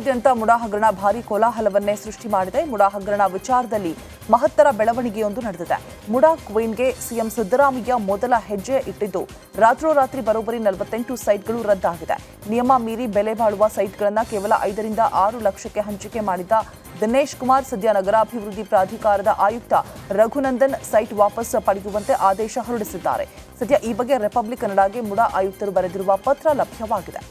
ರಾಜ್ಯಾದ್ಯಂತ ಮುಡಾ ಹಗರಣ ಭಾರೀ ಕೋಲಾಹಲವನ್ನೇ ಸೃಷ್ಟಿ ಮಾಡಿದೆ. ಮುಡಾ ಹಗರಣ ವಿಚಾರದಲ್ಲಿ ಮಹತ್ತರ ಬೆಳವಣಿಗೆಯೊಂದು ನಡೆದಿದೆ. ಮುಡಾ ಕ್ವೀನ್ಗೆ ಸಿಎಂ ಸಿದ್ದರಾಮಯ್ಯ ಮೊದಲ ಹೆಜ್ಜೆ ಇಟ್ಟಿದ್ದು ರಾತ್ರೋರಾತ್ರಿ ಬರೋಬ್ಬರಿ 48 ಸೈಟ್ಗಳು ರದ್ದಾಗಿದೆ. ನಿಯಮ ಮೀರಿ ಬೆಲೆ ಬಾಳುವ ಸೈಟ್ಗಳನ್ನು ಕೇವಲ 5 ರಿಂದ 6 ಲಕ್ಷಕ್ಕೆ ಹಂಚಿಕೆ ಮಾಡಿದ್ದ ದಿನೇಶ್ ಕುಮಾರ್ ಸದ್ಯ ನಗರಾಭಿವೃದ್ಧಿ ಪ್ರಾಧಿಕಾರದ ಆಯುಕ್ತ ರಘುನಂದನ್ ಸೈಟ್ ವಾಪಸ್ ಪಡೆಯುವಂತೆ ಆದೇಶ ಹೊರಡಿಸಿದ್ದಾರೆ. ಸದ್ಯ ಈ ಬಗ್ಗೆ ರಿಪಬ್ಲಿಕ್ ಕನ್ನಡಗೆ ಮುಡಾ ಆಯುಕ್ತರು ಬರೆದಿರುವ ಪತ್ರ ಲಭ್ಯವಾಗಿದೆ.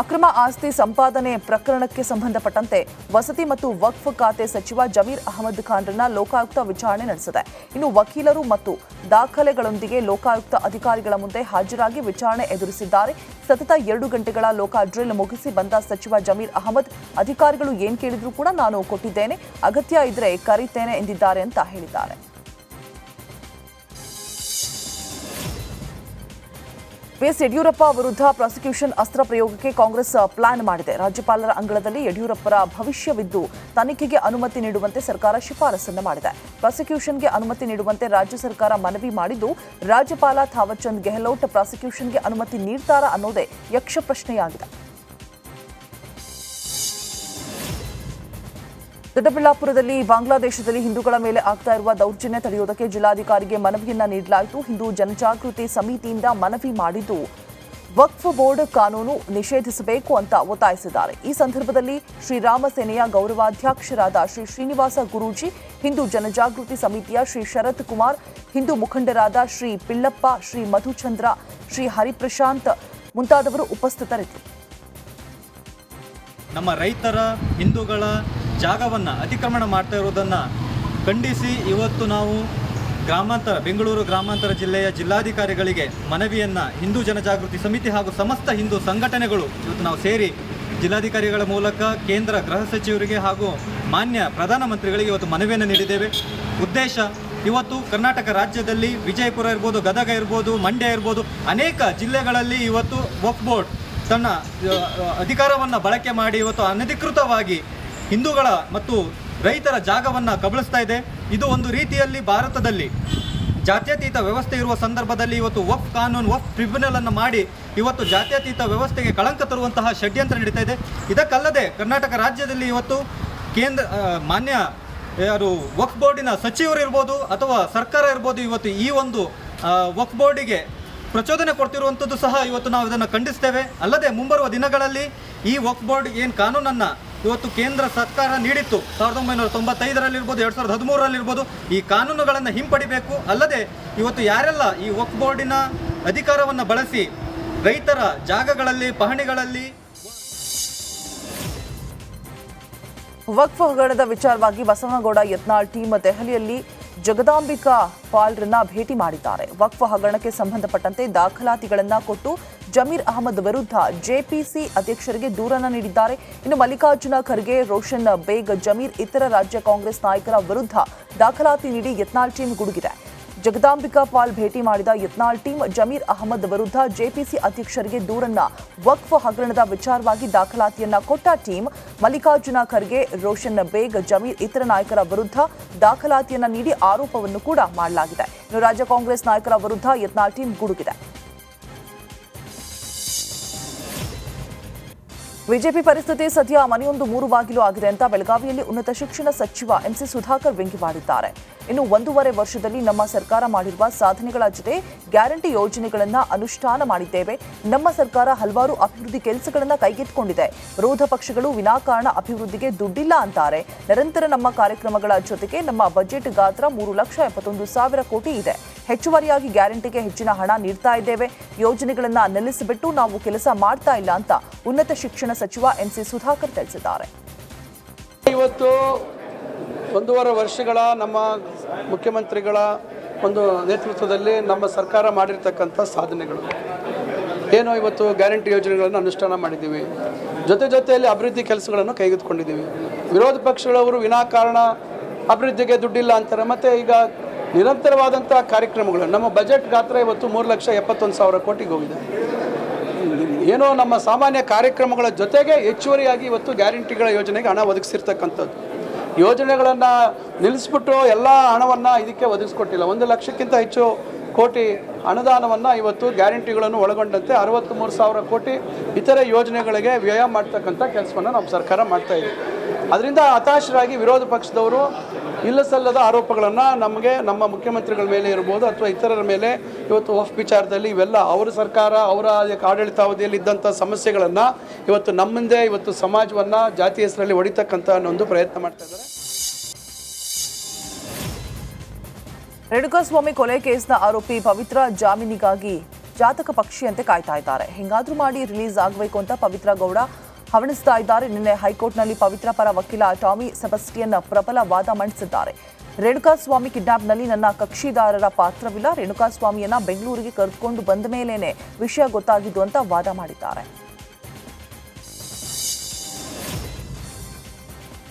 ಅಕ್ರಮ ಆಸ್ತಿ ಸಂಪಾದನೆ ಪ್ರಕರಣಕ್ಕೆ ಸಂಬಂಧಪಟ್ಟಂತೆ ವಸತಿ ಮತ್ತು ವಕ್ಫ್ ಖಾತೆ ಸಚಿವ ಜಮೀರ್ ಅಹಮದ್ ಖಾನ್ರನ್ನ ಲೋಕಾಯುಕ್ತ ವಿಚಾರಣೆ ನಡೆಸಿದೆ. ಇನ್ನು ವಕೀಲರು ಮತ್ತು ದಾಖಲೆಗಳೊಂದಿಗೆ ಲೋಕಾಯುಕ್ತ ಅಧಿಕಾರಿಗಳ ಮುಂದೆ ಹಾಜರಾಗಿ ವಿಚಾರಣೆ ಎದುರಿಸಿದ್ದಾರೆ. ಸತತ 2 ಗಂಟೆಗಳ ಲೋಕ ಡ್ರಿಲ್ ಮುಗಿಸಿ ಬಂದ ಸಚಿವ ಜಮೀರ್ ಅಹಮದ್ ಅಧಿಕಾರಿಗಳು ಏನ್ ಕೇಳಿದ್ರೂ ಕೂಡ ನಾನು ಕೊಟ್ಟಿದ್ದೇನೆ, ಅಗತ್ಯ ಇದ್ರೆ ಕರೀತೇನೆ ಎಂದಿದ್ದಾರೆ ಅಂತ ಹೇಳಿದ್ದಾರೆ. ಬಿಎಸ್ ಯಡಿಯೂರಪ್ಪ ವಿರುದ್ಧ ಪ್ರಾಸಿಕ್ಯೂಷನ್ ಅಸ್ತ್ರ ಪ್ರಯೋಗಕ್ಕೆ ಕಾಂಗ್ರೆಸ್ ಪ್ಲಾನ್ ಮಾಡಿದೆ. ರಾಜ್ಯಪಾಲರ ಅಂಗಳದಲ್ಲಿ ಯಡಿಯೂರಪ್ಪರ ಭವಿಷ್ಯವಿದ್ದು ತನಿಖೆಗೆ ಅನುಮತಿ ನೀಡುವಂತೆ ಸರ್ಕಾರ ಶಿಫಾರಸನ್ನು ಮಾಡಿದೆ. ಪ್ರಾಸಿಕ್ಯೂಷನ್ಗೆ ಅನುಮತಿ ನೀಡುವಂತೆ ರಾಜ್ಯ ಸರ್ಕಾರ ಮನವಿ ಮಾಡಿದ್ದು, ರಾಜ್ಯಪಾಲ ಥಾವರ್ ಚಂದ್ ಗೆಹ್ಲೋಟ್ ಪ್ರಾಸಿಕ್ಯೂಷನ್ಗೆ ಅನುಮತಿ ನೀಡ್ತಾರಾ ಅನ್ನೋದೇ ಯಕ್ಷ ಪ್ರಶ್ನೆಯಾಗಿದೆ. ದೊಡ್ಡಬಳ್ಳಾಪುರದಲ್ಲಿ ಬಾಂಗ್ಲಾದೇಶದಲ್ಲಿ ಹಿಂದೂಗಳ ಮೇಲೆ ಆಗ್ತಾ ಇರುವ ದೌರ್ಜನ್ಯ ತಡೆಯುವುದಕ್ಕೆ ಜಿಲ್ಲಾಧಿಕಾರಿಗೆ ಮನವಿಯನ್ನ ನೀಡಲಾಯಿತು. ಹಿಂದೂ ಜನಜಾಗೃತಿ ಸಮಿತಿಯಿಂದ ಮನವಿ ಮಾಡಿದ್ದು ವಕ್ಫ್ ಬೋರ್ಡ್ ಕಾನೂನು ನಿಷೇಧಿಸಬೇಕು ಅಂತ ಒತ್ತಾಯಿಸಿದ್ದಾರೆ. ಈ ಸಂದರ್ಭದಲ್ಲಿ ಶ್ರೀರಾಮ ಸೇನೆಯ ಗೌರವಾಧ್ಯಕ್ಷರಾದ ಶ್ರೀ ಶ್ರೀನಿವಾಸ ಗುರೂಜಿ, ಹಿಂದೂ ಜನಜಾಗೃತಿ ಸಮಿತಿಯ ಶ್ರೀ ಶರತ್ ಕುಮಾರ್, ಹಿಂದೂ ಮುಖಂಡರಾದ ಶ್ರೀ ಪಿಳ್ಳಪ್ಪ, ಶ್ರೀ ಮಧುಚಂದ್ರ, ಶ್ರೀ ಹರಿಪ್ರಶಾಂತ್ ಮುಂತಾದವರು ಉಪಸ್ಥಿತರಿದ್ದರು. ನಮ್ಮ ರೈತರ ಹಿಂದೂಗಳ ಜಾಗವನ್ನು ಅತಿಕ್ರಮಣ ಮಾಡ್ತಾ ಇರೋದನ್ನು ಖಂಡಿಸಿ ಇವತ್ತು ನಾವು ಬೆಂಗಳೂರು ಗ್ರಾಮಾಂತರ ಜಿಲ್ಲೆಯ ಜಿಲ್ಲಾಧಿಕಾರಿಗಳಿಗೆ ಮನವಿಯನ್ನು ಹಿಂದೂ ಜನಜಾಗೃತಿ ಸಮಿತಿ ಹಾಗೂ ಸಮಸ್ತ ಹಿಂದೂ ಸಂಘಟನೆಗಳು ಇವತ್ತು ನಾವು ಸೇರಿ ಜಿಲ್ಲಾಧಿಕಾರಿಗಳ ಮೂಲಕ ಕೇಂದ್ರ ಗೃಹ ಸಚಿವರಿಗೆ ಹಾಗೂ ಮಾನ್ಯ ಪ್ರಧಾನಮಂತ್ರಿಗಳಿಗೆ ಇವತ್ತು ಮನವಿಯನ್ನು ನೀಡಿದ್ದೇವೆ. ಉದ್ದೇಶ ಇವತ್ತು ಕರ್ನಾಟಕ ರಾಜ್ಯದಲ್ಲಿ ವಿಜಯಪುರ ಇರ್ಬೋದು, ಗದಗ ಇರ್ಬೋದು, ಮಂಡ್ಯ ಇರ್ಬೋದು, ಅನೇಕ ಜಿಲ್ಲೆಗಳಲ್ಲಿ ಇವತ್ತು ವಕ್ಫ್ ಬೋರ್ಡ್ ತನ್ನ ಅಧಿಕಾರವನ್ನು ಬಳಕೆ ಮಾಡಿ ಇವತ್ತು ಅನಧಿಕೃತವಾಗಿ ಹಿಂದೂಗಳ ಮತ್ತು ರೈತರ ಜಾಗವನ್ನು ಕಬಳಿಸ್ತಾ ಇದೆ. ಇದು ಒಂದು ರೀತಿಯಲ್ಲಿ ಭಾರತದಲ್ಲಿ ಜಾತ್ಯತೀತ ವ್ಯವಸ್ಥೆ ಇರುವ ಸಂದರ್ಭದಲ್ಲಿ ಇವತ್ತು ವಕ್ಫ್ ಕಾನೂನು, ವಕ್ಫ್ ಟ್ರಿಬ್ಯುನಲ್ ಅನ್ನು ಮಾಡಿ ಇವತ್ತು ಜಾತ್ಯತೀತ ವ್ಯವಸ್ಥೆಗೆ ಕಳಂಕ ತರುವಂತಹ ಷಡ್ಯಂತ್ರ ನಡೀತಾ ಇದೆ. ಇದಕ್ಕಲ್ಲದೆ ಕರ್ನಾಟಕ ರಾಜ್ಯದಲ್ಲಿ ಇವತ್ತು ಮಾನ್ಯ ವಕ್ಫ್ ಬೋರ್ಡಿನ ಸಚಿವರು ಇರ್ಬೋದು ಅಥವಾ ಸರ್ಕಾರ ಇರ್ಬೋದು, ಇವತ್ತು ಈ ಒಂದು ವಕ್ಫ್ ಬೋರ್ಡಿಗೆ ಪ್ರಚೋದನೆ ಕೊಡ್ತಿರುವಂಥದ್ದು ಸಹ ಇವತ್ತು ನಾವು ಇದನ್ನು ಖಂಡಿಸ್ತೇವೆ. ಅಲ್ಲದೆ ಮುಂಬರುವ ದಿನಗಳಲ್ಲಿ ಈ ವಕ್ಫ್ ಬೋರ್ಡ್ ಏನು ಕಾನೂನನ್ನು ಇವತ್ತು ಕೇಂದ್ರ ಸರ್ಕಾರ ನೀಡಿತ್ತು 1995ರಲ್ಲಿರ್ಬೋದು, 2013ರಲ್ಲಿರ್ಬೋದು, ಈ ಕಾನೂನುಗಳನ್ನು ಹಿಂಪಡಿಬೇಕು. ಅಲ್ಲದೆ ಇವತ್ತು ಯಾರೆಲ್ಲ ಈ ವಕ್ಫ್ ಬೋರ್ಡಿನ ಅಧಿಕಾರವನ್ನು ಬಳಸಿ ರೈತರ ಜಾಗಗಳಲ್ಲಿ, ಪಹಣಿಗಳಲ್ಲಿ ವಕ್ಫ್ ಹಗರಣದ ವಿಚಾರವಾಗಿ ಬಸವನಗೌಡ ಯತ್ನಾಳ್ ಟೀಮ್ ದೆಹಲಿಯಲ್ಲಿ ಜಗದಾಂಬಿಕಾ ಪಾಲ್ರನ್ನ ಭೇಟಿ ಮಾಡಿದ್ದಾರೆ. ವಕ್ಫ್ ಹಗರಣಕ್ಕೆ ಸಂಬಂಧಪಟ್ಟಂತೆ ದಾಖಲಾತಿಗಳನ್ನು ಕೊಟ್ಟು ಜಮೀರ್ ಅಹಮದ್ ವಿರುದ್ಧ ಜೆಪಿಸಿ ಅಧ್ಯಕ್ಷರಿಗೆ ದೂರನ್ನು ನೀಡಿದ್ದಾರೆ. ಇನ್ನು ಮಲ್ಲಿಕಾರ್ಜುನ ಖರ್ಗೆ, ರೋಷನ್ ಬೇಗ್, ಜಮೀರ್ ಇತರ ರಾಜ್ಯ ಕಾಂಗ್ರೆಸ್ ನಾಯಕರ ವಿರುದ್ಧ ದಾಖಲಾತಿ ನೀಡಿ ಯತ್ನಾಳ್ ಟೀಮ್ ಗುಡುಗಿದೆ. ಜಗದಾಂಬಿಕಾ ಪಾಲ್ ಭೇಟಿ ಮಾಡಿದ ಯತ್ನಾಳ್ ಟೀಮ್ ಜಮೀರ್ ಅಹಮದ್ ವಿರುದ್ಧ ಜೆಪಿಸಿ ಅಧ್ಯಕ್ಷರಿಗೆ ದೂರನ್ನ ವಕ್ಫ್ ಹಗರಣದ ವಿಚಾರವಾಗಿ ದಾಖಲಾತಿಯನ್ನ ಕೊಟ್ಟ ಟೀಮ್ ಮಲ್ಲಿಕಾರ್ಜುನ ಖರ್ಗೆ, ರೋಷನ್ ಬೇಗ್, ಜಮೀರ್ ಇತರ ನಾಯಕರ ವಿರುದ್ಧ ದಾಖಲಾತಿಯನ್ನ ನೀಡಿ ಆರೋಪವನ್ನು ಕೂಡ ಮಾಡಲಾಗಿದೆ. ಇನ್ನು ರಾಜ್ಯ ಕಾಂಗ್ರೆಸ್ ನಾಯಕರ ವಿರುದ್ಧ ಯತ್ನಾಳ್ ಟೀಮ್ ಗುಡುಗಿದೆ. ಬಿಜೆಪಿ ಪರಿಸ್ಥಿತಿ ಸದ್ಯ ಮನೆಯೊಂದು 3 ಬಾಗಿಲು ಆಗಿದೆ ಅಂತ ಬೆಳಗಾವಿಯಲ್ಲಿ ಉನ್ನತ ಶಿಕ್ಷಣ ಸಚಿವ ಎಂಸಿ ಸುಧಾಕರ್ ವ್ಯಂಗ್ಯ ಮಾಡಿದ್ದಾರೆ. ಇನ್ನು 1.5 ವರ್ಷದಲ್ಲಿ ನಮ್ಮ ಸರ್ಕಾರ ಮಾಡಿರುವ ಸಾಧನೆಗಳ ಜೊತೆ ಗ್ಯಾರಂಟಿ ಯೋಜನೆಗಳನ್ನು ಅನುಷ್ಠಾನ ಮಾಡಿದ್ದೇವೆ. ನಮ್ಮ ಸರ್ಕಾರ ಹಲವಾರು ಅಭಿವೃದ್ಧಿ ಕೆಲಸಗಳನ್ನು ಕೈಗೆತ್ತಿಕೊಂಡಿದೆ. ವಿರೋಧ ಪಕ್ಷಗಳು ವಿನಾಕಾರಣ ಅಭಿವೃದ್ಧಿಗೆ ದುಡ್ಡಿಲ್ಲ ಅಂತಾರೆ. ನಿರಂತರ ನಮ್ಮ ಕಾರ್ಯಕ್ರಮಗಳ ಜೊತೆಗೆ ನಮ್ಮ ಬಜೆಟ್ ಗಾತ್ರ 3,71,000 ಕೋಟಿ ಇದೆ. ಹೆಚ್ಚುವರಿಯಾಗಿ ಗ್ಯಾರಂಟಿಗೆ ಹೆಚ್ಚಿನ ಹಣ ನೀಡ್ತಾ ಇದ್ದೇವೆ. ಯೋಜನೆಗಳನ್ನು ನಿಲ್ಲಿಸಿಬಿಟ್ಟು ನಾವು ಕೆಲಸ ಮಾಡ್ತಾ ಇಲ್ಲ ಅಂತ ಉನ್ನತ ಶಿಕ್ಷಣ ಸಚಿವ ಎಂಸಿ ಸುಧಾಕರ್ ತಿಳಿಸಿದ್ದಾರೆ. ಇವತ್ತು 1.5 ವರ್ಷಗಳ ನಮ್ಮ ಮುಖ್ಯಮಂತ್ರಿಗಳ ಒಂದು ನೇತೃತ್ವದಲ್ಲಿ ನಮ್ಮ ಸರ್ಕಾರ ಮಾಡಿರ್ತಕ್ಕಂಥ ಸಾಧನೆಗಳು ಏನೋ, ಇವತ್ತು ಗ್ಯಾರಂಟಿ ಯೋಜನೆಗಳನ್ನು ಅನುಷ್ಠಾನ ಮಾಡಿದ್ದೀವಿ. ಜೊತೆಯಲ್ಲಿ ಅಭಿವೃದ್ಧಿ ಕೆಲಸಗಳನ್ನು ಕೈಗೆತ್ತಿಕೊಂಡಿದ್ದೀವಿ. ವಿರೋಧ ಪಕ್ಷಗಳವರು ವಿನಾಕಾರಣ ಅಭಿವೃದ್ಧಿಗೆ ದುಡ್ಡಿಲ್ಲ ಅಂತಾರೆ. ಮತ್ತು ಈಗ ನಿರಂತರವಾದಂಥ ಕಾರ್ಯಕ್ರಮಗಳು, ನಮ್ಮ ಬಜೆಟ್ ಗಾತ್ರ ಇವತ್ತು 3,71,000 ಕೋಟಿಗೆ ಹೋಗಿದೆ. ಏನೋ ನಮ್ಮ ಸಾಮಾನ್ಯ ಕಾರ್ಯಕ್ರಮಗಳ ಜೊತೆಗೆ ಹೆಚ್ಚುವರಿಯಾಗಿ ಇವತ್ತು ಗ್ಯಾರಂಟಿಗಳ ಯೋಜನೆಗೆ ಹಣ ಒದಗಿಸಿರ್ತಕ್ಕಂಥದ್ದು. ಯೋಜನೆಗಳನ್ನು ನಿಲ್ಲಿಸ್ಬಿಟ್ಟು ಎಲ್ಲ ಹಣವನ್ನು ಇದಕ್ಕೆ ಒದಗಿಸ್ಕೊಟ್ಟಿಲ್ಲ. 1 ಲಕ್ಷಕ್ಕಿಂತ ಹೆಚ್ಚು ಕೋಟಿ ಅನುದಾನವನ್ನು ಇವತ್ತು ಗ್ಯಾರಂಟಿಗಳನ್ನು ಒಳಗೊಂಡಂತೆ 63,000 ಕೋಟಿ ಇತರೆ ಯೋಜನೆಗಳಿಗೆ ವ್ಯಯ ಮಾಡ್ತಕ್ಕಂಥ ಕೆಲಸವನ್ನು ನಮ್ಮ ಸರ್ಕಾರ ಮಾಡ್ತಾ ಇದೆ. ಅದರಿಂದ ಹತಾಶರಾಗಿ ವಿರೋಧ ಪಕ್ಷದವರು ಇಲ್ಲಸಲ್ಲದ ಆರೋಪಗಳನ್ನು ನಮ್ಮ ಮುಖ್ಯಮಂತ್ರಿಗಳ ಮೇಲೆ ಇರ್ಬೋದು ಅಥವಾ ಇತರರ ಮೇಲೆ ಇವತ್ತು ವಫ್ ವಿಚಾರದಲ್ಲಿ ಇವೆಲ್ಲ ಅವರ ಸರ್ಕಾರ ಅವರ ಆಡಳಿತಾವಧಿಯಲ್ಲಿ ಇದ್ದಂಥ ಸಮಸ್ಯೆಗಳನ್ನು ಇವತ್ತು ನಮ್ಮ ಮುಂದೆ ಇವತ್ತು ಸಮಾಜವನ್ನು ಜಾತಿ ಹೆಸರಲ್ಲಿ ಹೊಡಿತಕ್ಕಂಥ ಒಂದು ಪ್ರಯತ್ನ ಮಾಡ್ತಾ ಇದ್ದಾರೆ. ರೇಣುಕಾಸ್ವಾಮಿ ಕೊಲೆ ಕೇಸ್ನ ಆರೋಪಿ ಪವಿತ್ರ ಜಾಮೀನಿಗಾಗಿ ಜಾತಕ ಪಕ್ಷಿಯಂತೆ ಕಾಯ್ತಾ ಇದ್ದಾರೆ. ಹಿಂಗಾದ್ರೂ ಮಾಡಿ ರಿಲೀಸ್ ಆಗಬೇಕು ಅಂತ ಪವಿತ್ರ ಗೌಡ ಹವಣಿಸ್ತಾ ಇದ್ದಾರೆ. ನಿನ್ನೆ ಹೈಕೋರ್ಟ್ನಲ್ಲಿ ಪವಿತ್ರ ಪರ ವಕೀಲ ಟಾಮಿ ಸೆಬಸ್ಟಿಯನ್ ಪ್ರಬಲ ವಾದ ಮಂಡಿಸಿದ್ದಾರೆ. ರೇಣುಕಾಸ್ವಾಮಿ ಕಿಡ್ನಾಪ್ನಲ್ಲಿ ನನ್ನ ಕಕ್ಷಿದಾರರ ಪಾತ್ರವಿಲ್ಲ, ರೇಣುಕಾಸ್ವಾಮಿಯನ್ನ ಬೆಂಗಳೂರಿಗೆ ಕರೆದುಕೊಂಡು ಬಂದ ಮೇಲೇನೆ ವಿಷಯ ಗೊತ್ತಾಗಿದ್ದು ಅಂತ ವಾದ ಮಾಡಿದ್ದಾರೆ.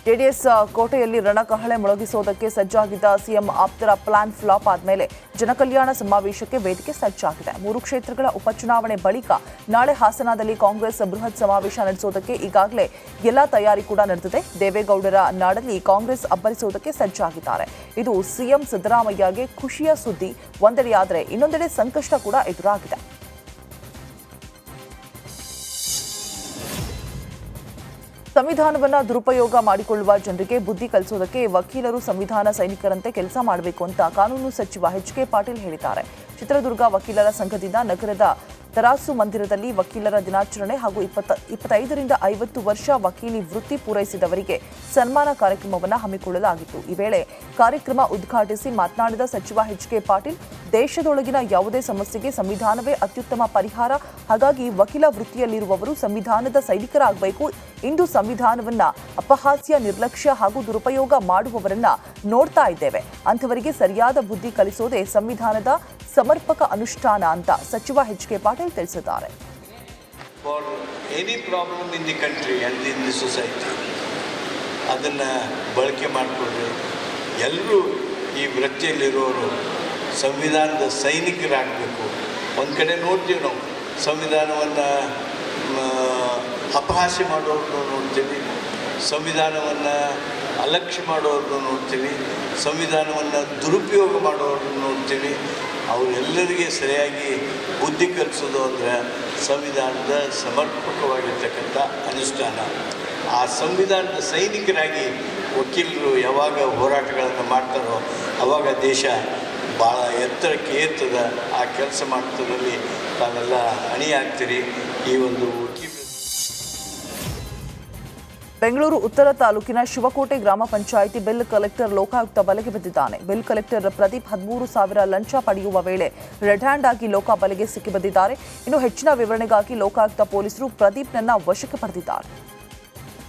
ಜೆಡಿಎಸ್ ಕೋಟೆಯಲ್ಲಿ ರಣಕಹಳೆ ಮೊಳಗಿಸುವುದಕ್ಕೆ ಸಜ್ಜಾಗಿದ್ದ ಸಿಎಂ ಆಪ್ತರ ಪ್ಲಾನ್ ಫ್ಲಾಪ್ ಆದಮೇಲೆ ಜನಕಲ್ಯಾಣ ಸಮಾವೇಶಕ್ಕೆ ವೇದಿಕೆ ಸಜ್ಜಾಗಿದೆ. 3 ಕ್ಷೇತ್ರಗಳ ಉಪಚುನಾವಣೆ ಬಳಿಕ ನಾಳೆ ಹಾಸನದಲ್ಲಿ ಕಾಂಗ್ರೆಸ್ ಬೃಹತ್ ಸಮಾವೇಶ ನಡೆಸುವುದಕ್ಕೆ ಈಗಾಗಲೇ ಎಲ್ಲ ತಯಾರಿ ಕೂಡ ನಡೆದಿದೆ. ದೇವೇಗೌಡರ ನಾಡಲ್ಲಿ ಕಾಂಗ್ರೆಸ್ ಅಬ್ಬರಿಸುವುದಕ್ಕೆ ಸಜ್ಜಾಗಿದ್ದಾರೆ. ಇದು ಸಿಎಂ ಸಿದ್ದರಾಮಯ್ಯಗೆ ಖುಷಿಯ ಸುದ್ದಿ ಒಂದೆಡೆಯಾದರೆ ಇನ್ನೊಂದೆಡೆ ಸಂಕಷ್ಟ ಕೂಡ ಎದುರಾಗಿದೆ. ಸಂವಿಧಾನವನ್ನ ದುರುಪಯೋಗ ಮಾಡಿಕೊಳ್ಳುವ ಜನರಿಗೆ ಬುದ್ಧಿ ಕಲಿಸೋದಕ್ಕೆ ವಕೀಲರು ಸಂವಿಧಾನ ಸೈನಿಕರಂತೆ ಕೆಲಸ ಮಾಡಬೇಕು ಅಂತ ಕಾನೂನು ಸಚಿವ ಎಚ್.ಕೆ. ಪಾಟೀಲ್ ಹೇಳಿದ್ದಾರೆ. ಚಿತ್ರದುರ್ಗ ವಕೀಲರ ಸಂಘದಿಂದ ನಗರದ ತರಾಸು ಮಂದಿರದಲ್ಲಿ ವಕೀಲರ ದಿನಾಚರಣೆ ಹಾಗೂ 25ರಿಂದ 50 ವರ್ಷ ವಕೀಲಿ ವೃತ್ತಿ ಪೂರೈಸಿದವರಿಗೆ ಸನ್ಮಾನ ಕಾರ್ಯಕ್ರಮವನ್ನು ಹಮ್ಮಿಕೊಳ್ಳಲಾಗಿತ್ತು. ಈ ವೇಳೆ ಕಾರ್ಯಕ್ರಮ ಉದ್ಘಾಟಿಸಿ ಮಾತನಾಡಿದ ಸಚಿವ ಎಚ್.ಕೆ. ಪಾಟೀಲ್, ದೇಶದೊಳಗಿನ ಯಾವುದೇ ಸಮಸ್ಯೆಗೆ ಸಂವಿಧಾನವೇ ಅತ್ಯುತ್ತಮ ಪರಿಹಾರ. ಹಾಗಾಗಿ ವಕೀಲ ವೃತ್ತಿಯಲ್ಲಿರುವವರು ಸಂವಿಧಾನದ ಸೈನಿಕರಾಗಬೇಕು. ಇಂದು ಸಂವಿಧಾನವನ್ನ ಅಪಹಾಸ್ಯ, ನಿರ್ಲಕ್ಷ್ಯ ಹಾಗೂ ದುರುಪಯೋಗ ಮಾಡುವವರನ್ನ ನೋಡ್ತಾ ಇದ್ದೇವೆ. ಅಂಥವರಿಗೆ ಸರಿಯಾದ ಬುದ್ಧಿ ಕಲಿಸೋದೇ ಸಂವಿಧಾನದ ಸಮರ್ಪಕ ಅನುಷ್ಠಾನ ಅಂತ ಸಚಿವ ಎಚ್.ಕೆ. ಪಾಟೀಲ್ ತಿಳಿಸಿದ್ದಾರೆ. For any problem in the country and in the society ಅದನ್ನು ಬಳಕೆ ಮಾಡಿಕೊಂಡ್ರೆ ಎಲ್ಲರೂ ಈ ವೃತ್ತಿಯಲ್ಲಿರೋರು ಸಂವಿಧಾನದ ಸೈನಿಕರಾಗಬೇಕು. ಒಂದು ಕಡೆ ನೋಡ್ತೀವಿ ನಾವು ಸಂವಿಧಾನವನ್ನು ಅಪಹಾಸ್ಯ ಮಾಡೋರನ್ನು ನೋಡ್ತೀವಿ, ಸಂವಿಧಾನವನ್ನು ಅಲಕ್ಷ್ಯ ಮಾಡೋರನ್ನು ನೋಡ್ತೀವಿ, ಸಂವಿಧಾನವನ್ನು ದುರುಪಯೋಗ ಮಾಡೋರನ್ನು ನೋಡ್ತೀವಿ. ಅವರೆಲ್ಲರಿಗೆ ಸರಿಯಾಗಿ ಬುದ್ಧಿ ಕಲಿಸೋದು ಅಂದರೆ ಸಂವಿಧಾನದ ಸಮರ್ಪಕವಾಗಿರ್ತಕ್ಕಂಥ ಅನುಷ್ಠಾನ. ಆ ಸಂವಿಧಾನದ ಸೈನಿಕರಾಗಿ ವಕೀಲರು ಯಾವಾಗ ಹೋರಾಟಗಳನ್ನು ಮಾಡ್ತಾರೋ ಆವಾಗ ದೇಶ ಭಾಳ ಎತ್ತರಕ್ಕೆ ಏರ್ತದ. ಆ ಕೆಲಸ ಮಾಡ್ತದಲ್ಲಿ ತಾವೆಲ್ಲ ಅಣಿಯಾಗ್ತೀರಿ. ಈ ಒಂದು ವಕೀಲ ಬೆಂಗಳೂರು ಉತ್ತರ ತಾಲೂಕಿನ ಶಿವಕೋಟೆ ಗ್ರಾಮ ಪಂಚಾಯಿತಿ ಬಿಲ್ ಕಲೆಕ್ಟರ್ ಲೋಕಾಯುಕ್ತ ಬಲೆಗೆ ಬಿದ್ದಿದ್ದಾನೆ. ಬಿಲ್ ಕಲೆಕ್ಟರ್ ಪ್ರದೀಪ್ 13,000 ಲಂಚ ಪಡೆಯುವ ವೇಳೆ ರೆಡ್ ಹ್ಯಾಂಡ್ ಆಗಿ ಲೋಕ ಬಲೆಗೆ ಸಿಕ್ಕಿಬಿದ್ದಿದ್ದಾರೆ. ಇನ್ನು ಹೆಚ್ಚಿನ ವಿವರಣೆಗಾಗಿ ಲೋಕಾಯುಕ್ತ ಪೊಲೀಸರು ಪ್ರದೀಪ್ನನ್ನ ವಶಕ್ಕೆ ಪಡೆದಿದ್ದಾರೆ.